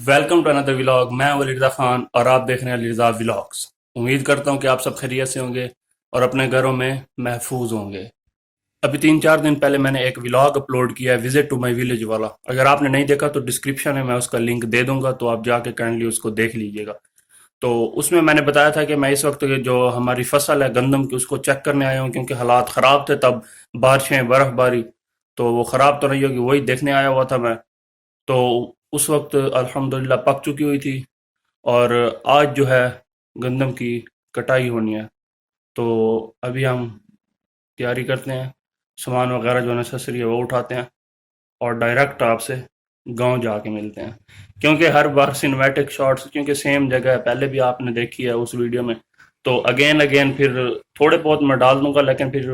Welcome to another vlog. मैं हूं अली खान और आप देख रहे हैं अली व्लॉग्स। उम्मीद करता हूं कि आप सब खैरियत से होंगे और अपने घरों में महफूज होंगे। अभी 3-4 दिन पहले मैंने एक व्लॉग अपलोड किया है, विजिट टू माय विलेज वाला। अगर आपने नहीं देखा तो डिस्क्रिप्शन में मैं उसका लिंक दे दूंगा, तो आप जाके काइंडली उसको देख लीजिएगा। तो उसमें मैंने बताया था कि मैं इस वक्त जो हमारी फसल है गंदम की, उसको चेक करने आया हूँ, क्योंकि हालात ख़राब थे तब, बारिशें बर्फबारी, तो वो ख़राब तो नहीं होगी, वही देखने आया हुआ था मैं। तो उस वक्त अल्हम्दुलिल्लाह पक चुकी हुई थी और आज जो है गंदम की कटाई होनी है। तो अभी हम तैयारी करते हैं, सामान वगैरह जो नेसेसरी है वो उठाते हैं और डायरेक्ट आपसे गांव जाके मिलते हैं। क्योंकि हर बार सिनेमैटिक शॉट्स, क्योंकि सेम जगह है, पहले भी आपने देखी है उस वीडियो में, तो अगेन अगेन फिर थोड़े बहुत मैं डाल दूंगा, लेकिन फिर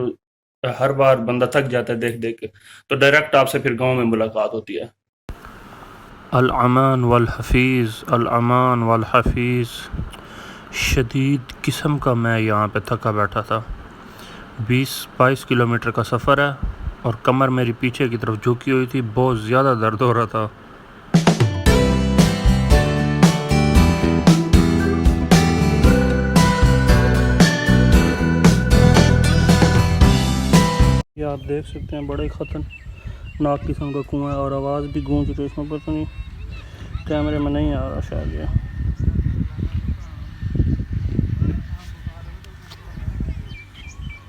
हर बार बंदा थक जाता है देख देख के। तो डायरेक्ट आपसे फिर गांव में मुलाकात होती है। अल अमान वल हफीज़, अल अमान वल हफीज़। शदीद किस्म का मैं यहाँ पे थका बैठा था। 20-22 किलोमीटर का सफ़र है और कमर मेरी पीछे की तरफ झुकी हुई थी, बहुत ज़्यादा दर्द हो रहा था। ये आप देख सकते हैं, बड़ा ही ख़तरनाक किस्म का कुआं है और आवाज़ भी गूंज रही है। इसमें पता नहीं कैमरे में नहीं आ रहा शायद ये।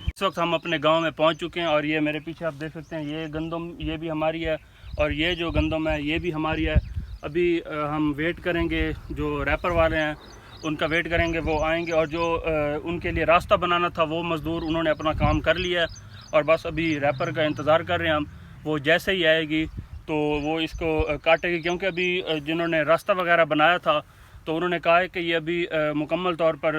इस वक्त हम अपने गांव में पहुंच चुके हैं और ये मेरे पीछे आप देख सकते हैं, ये गंदम ये भी हमारी है और ये जो गंदम है ये भी हमारी है। अभी हम वेट करेंगे, जो रैपर वाले हैं उनका वेट करेंगे, वो आएंगे और जो उनके लिए रास्ता बनाना था वो मज़दूर उन्होंने अपना काम कर लिया है और बस अभी रैपर का इंतज़ार कर रहे हैं हम। वो जैसे ही आएगी तो वो इसको काटेगी, क्योंकि अभी जिन्होंने रास्ता वगैरह बनाया था तो उन्होंने कहा है कि ये अभी मुकम्मल तौर पर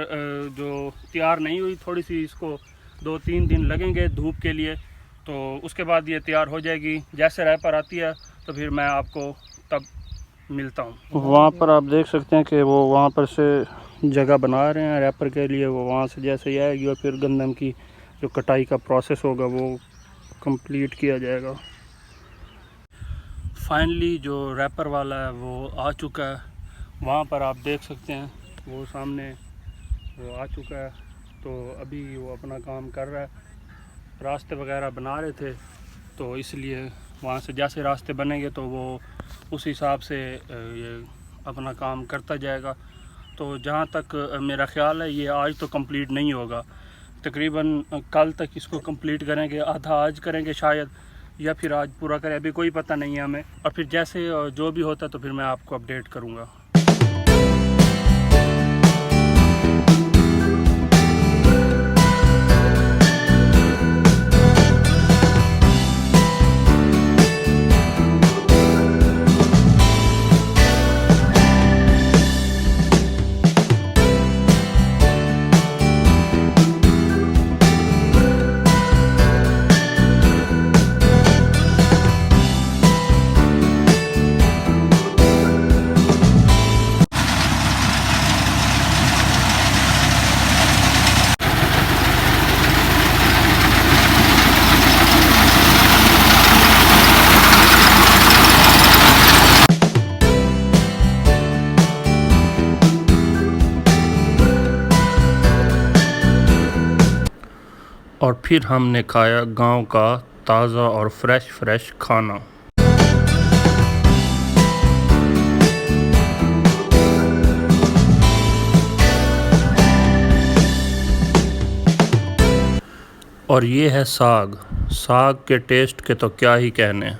जो तैयार नहीं हुई, थोड़ी सी इसको 2-3 दिन लगेंगे धूप के लिए, तो उसके बाद ये तैयार हो जाएगी। जैसे रैपर आती है तो फिर मैं आपको तब मिलता हूँ। वहाँ पर आप देख सकते हैं कि वो वहाँ पर से जगह बना रहे हैं रैपर के लिए। वो वहाँ से जैसे ही आएगी और फिर गंदम की जो कटाई का प्रोसेस होगा वो कंप्लीट किया जाएगा। फाइनली जो रैपर वाला है वो आ चुका है, वहाँ पर आप देख सकते हैं वो सामने वो आ चुका है। तो अभी वो अपना काम कर रहा है, रास्ते वगैरह बना रहे थे तो इसलिए वहाँ से जैसे रास्ते बनेंगे तो वो उस हिसाब से ये अपना काम करता जाएगा। तो जहाँ तक मेरा ख्याल है ये आज तो कंप्लीट नहीं होगा, तकरीबन कल तक इसको कंप्लीट करेंगे, आधा आज करेंगे शायद, या फिर आज पूरा करें, अभी कोई पता नहीं है हमें। और फिर जैसे जो भी होता है तो फिर मैं आपको अपडेट करूँगा। और फिर हमने खाया गांव का ताज़ा और फ्रेश खाना। और ये है साग। साग के टेस्ट के तो क्या ही कहने।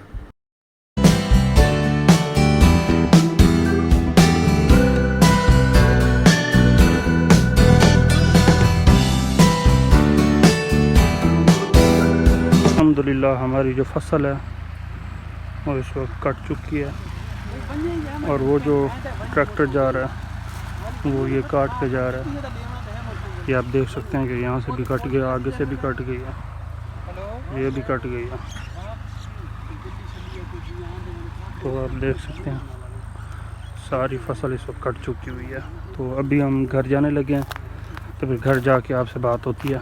अल्हम्दुलिल्लाह हमारी जो फसल है वो इस वक्त कट चुकी है और वो जो ट्रैक्टर जा रहा है वो ये काट के जा रहा है। ये आप देख सकते हैं कि यहाँ से भी कट गया, आगे से भी कट गई है, ये भी कट गई है। तो आप देख सकते हैं सारी फसल इस वक्त कट चुकी हुई है। तो अभी हम घर जाने लगे हैं, तो फिर घर जाके आपसे बात होती है।